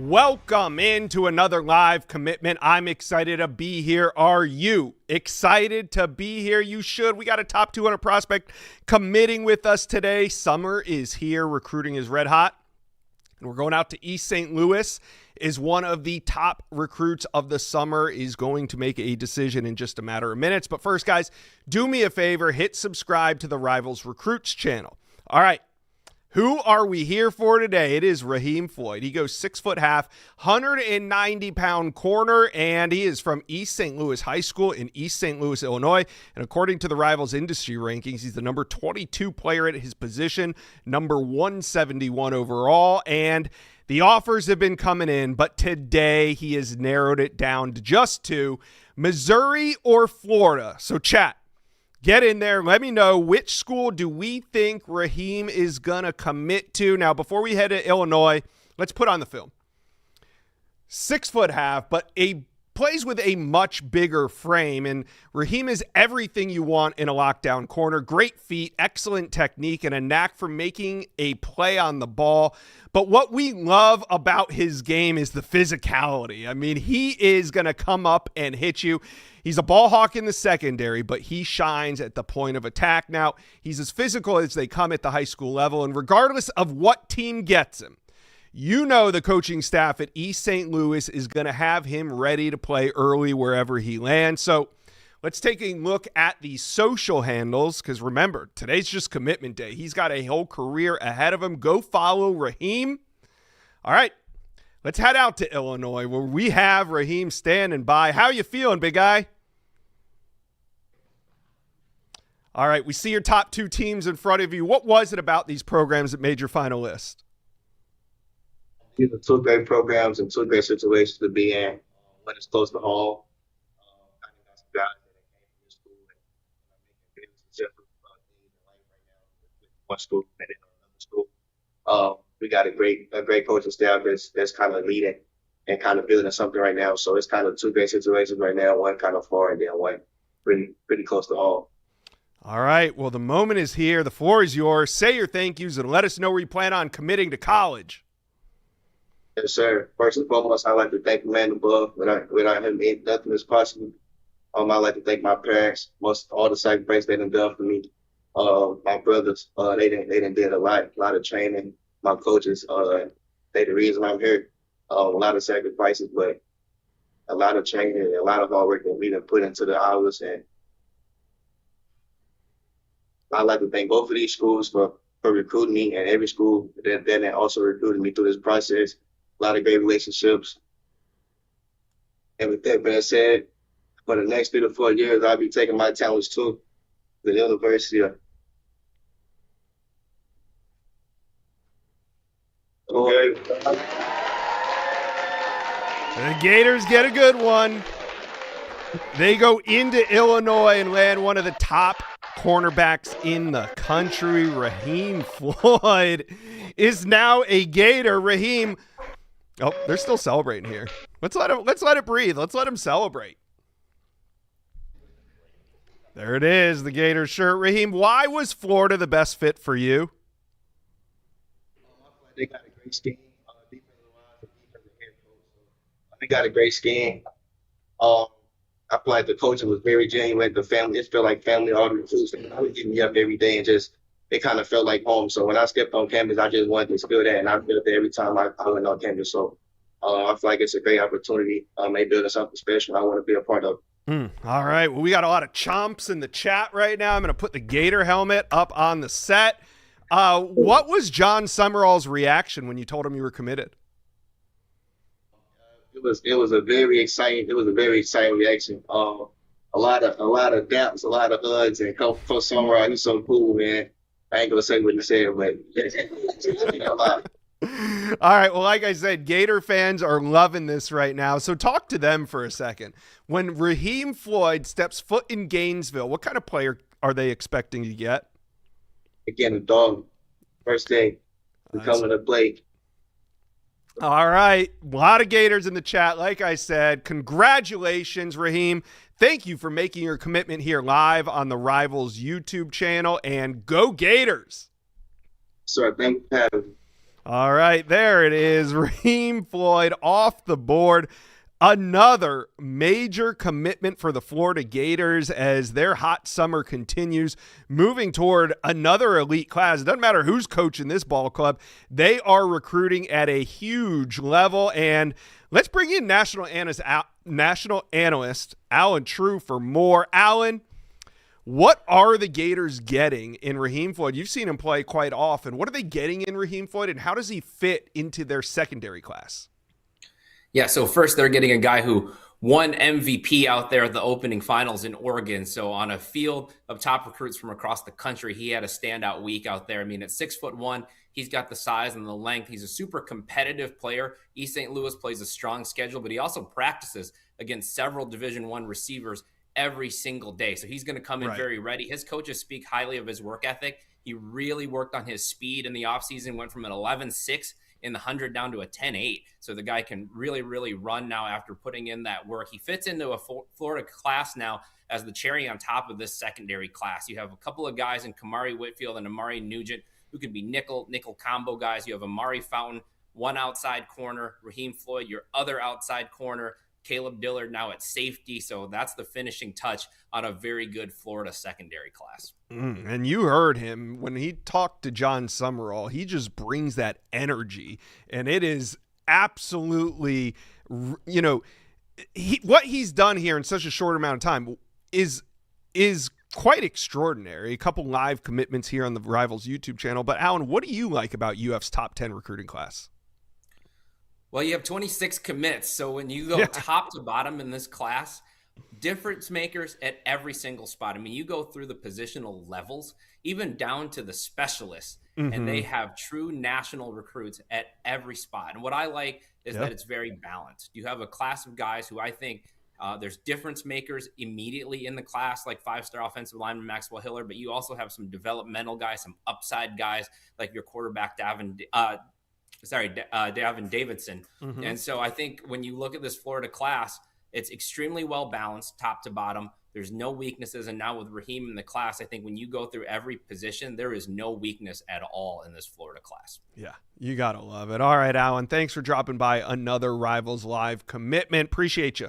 Welcome into another live commitment. I'm excited to be here. Are you excited to be here? You should. We got a top 200 prospect committing with us today. Summer is here. Recruiting is red hot. And we're going out to East St. Louis. Is one of the top recruits of the summer, is going to make a decision in just a matter of minutes. But first, guys, do me a favor. Hit subscribe to the Rivals Recruits channel. All right. Who are we here for today? It is Raheem Floyd. He goes 6'1", 190-pound corner, and he is from East St. Louis High School in East St. Louis, Illinois. And according to the Rivals industry rankings, he's the number 22 player at his position, number 171 overall. And the offers have been coming in, but today he has narrowed it down to just two, Missouri or Florida. So chat. Get in there. Let me know, which school do we think Raheem is going to commit to? Now, before we head to Illinois, let's put on the film. 6'1", but plays with a much bigger frame. And Raheem is everything you want in a lockdown corner. Great feet, excellent technique, and a knack for making a play on the ball. But what we love about his game is the physicality. I mean, he is going to come up and hit you. He's a ball hawk in the secondary, but he shines at the point of attack. Now, he's as physical as they come at the high school level, and regardless of what team gets him, you know the coaching staff at East St. Louis is going to have him ready to play early wherever he lands. So let's take a look at the social handles, because remember, today's just commitment day. He's got a whole career ahead of him. Go follow Raheem. All right, let's head out to Illinois, where we have Raheem standing by. How you feeling, big guy? All right, we see your top two teams in front of you. What was it about these programs that made your final list? These are two great programs and two great situations to be in. When it's close to home, I think that's the guys that came from this school and making business different things in life right now with one school and then another school. We got a great coaching staff that's kind of leading and kind of building something right now. So it's kind of two great situations right now. One kind of far and then one pretty close to home. All right, well, the moment is here. The floor is yours. Say your thank yous and let us know where you plan on committing to college. Yes, sir. First and foremost, I'd like to thank the man above. Without him, nothing is possible. I'd like to thank my parents, all the sacrifice they done done for me. My brothers, they done did a lot of training. My coaches, they the reason I'm here. A lot of sacrifices, but a lot of training and a lot of hard work that we done put into the hours. And I'd like to thank both of these schools for recruiting me, and every school that also recruited me through this process. A lot of great relationships. And with that being said, for the next 3 to 4 years, I'll be taking my talents to the University of The Gators get a good one. They go into Illinois and land one of the top cornerbacks in the country. Raheem Floyd is now a Gator. Raheem, oh, they're still celebrating here. Let's let it breathe. Let's let him celebrate. There it is, the Gator shirt. Raheem, why was Florida the best fit for you? They got a great scheme. They got a great scheme. I feel like the coaching was very genuine. The family, it felt like family all the recruits. They would get me up every day and it kind of felt like home. So when I stepped on campus, I just wanted to feel that, and I felt that every time I went on campus. So I feel like it's a great opportunity. They building something special. I want to be a part of it. All right. Well, we got a lot of chomps in the chat right now. I'm going to put the Gator helmet up on the set. What was John Summerall's reaction when you told him you were committed? It was a very exciting reaction. A lot of daps, a lot of hugs, and Coach Summerall, he's so cool, man. I ain't gonna say what he said, but a lot. All right. Well, like I said, Gator fans are loving this right now. So talk to them for a second. When Raheem Floyd steps foot in Gainesville, what kind of player are they expecting to get? Again, a dog. First day, coming to play. All right. A lot of Gators in the chat. Like I said, congratulations, Raheem. Thank you for making your commitment here live on the Rivals YouTube channel, and go Gators. Sir, thank you for having me. All right, there it is. Raheem Floyd off the board. Another major commitment for the Florida Gators as their hot summer continues, moving toward another elite class. It doesn't matter who's coaching this ball club. They are recruiting at a huge level. And let's bring in national analyst Alan True for more. Alan, what are the Gators getting in Raheem Floyd? You've seen him play quite often. What are they getting in Raheem Floyd, and how does he fit into their secondary class? Yeah, so first they're getting a guy who won MVP out there at the opening finals in Oregon. So on a field of top recruits from across the country, he had a standout week out there. I mean, at 6'1", he's got the size and the length. He's a super competitive player. East St. Louis plays a strong schedule, but he also practices against several Division I receivers every single day. So he's going to come in very ready. His coaches speak highly of his work ethic. He really worked on his speed in the offseason, went from an 11.6 in the 100 down to a 10.8. So the guy can really, really run now after putting in that work. He fits into a Florida class now as the cherry on top of this secondary class. You have a couple of guys in Kamari Whitfield and Amari Nugent who could be nickel combo guys. You have Amari Fountain, one outside corner, Raheem Floyd, your other outside corner, Caleb Dillard now at safety. So that's the finishing touch on a very good Florida secondary class. And you heard him when he talked to John Summerall. He just brings that energy, and it is absolutely, what he's done here in such a short amount of time is quite extraordinary. A couple live commitments here on the Rivals YouTube channel. But Alan, what do you like about UF's top 10 recruiting class? Well, you have 26 commits. So when you go top to bottom in this class, difference makers at every single spot. I mean, you go through the positional levels, even down to the specialists, and they have true national recruits at every spot. And what I like is that it's very balanced. You have a class of guys who I think there's difference makers immediately in the class, like five-star offensive lineman Maxwell Hiller, but you also have some developmental guys, some upside guys, like your quarterback Davin Davidson. And so I think when you look at this Florida class, it's extremely well balanced top to bottom. There's no weaknesses. And now with Raheem in the class, I think when you go through every position, there is no weakness at all in this Florida class. Yeah, you got to love it. All right, Alan, thanks for dropping by another Rivals Live commitment. Appreciate you.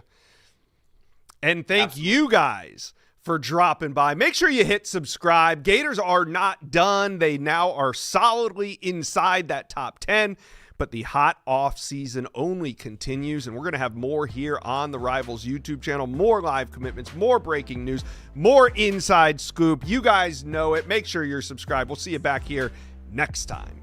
And thank you guys for dropping by. Make sure you hit subscribe. Gators are not done. They now are solidly inside that top 10. But the hot off season only continues, and we're going to have more here on the Rivals YouTube channel, more live commitments, more breaking news, more inside scoop. You guys know it. Make sure you're subscribed. We'll see you back here next time.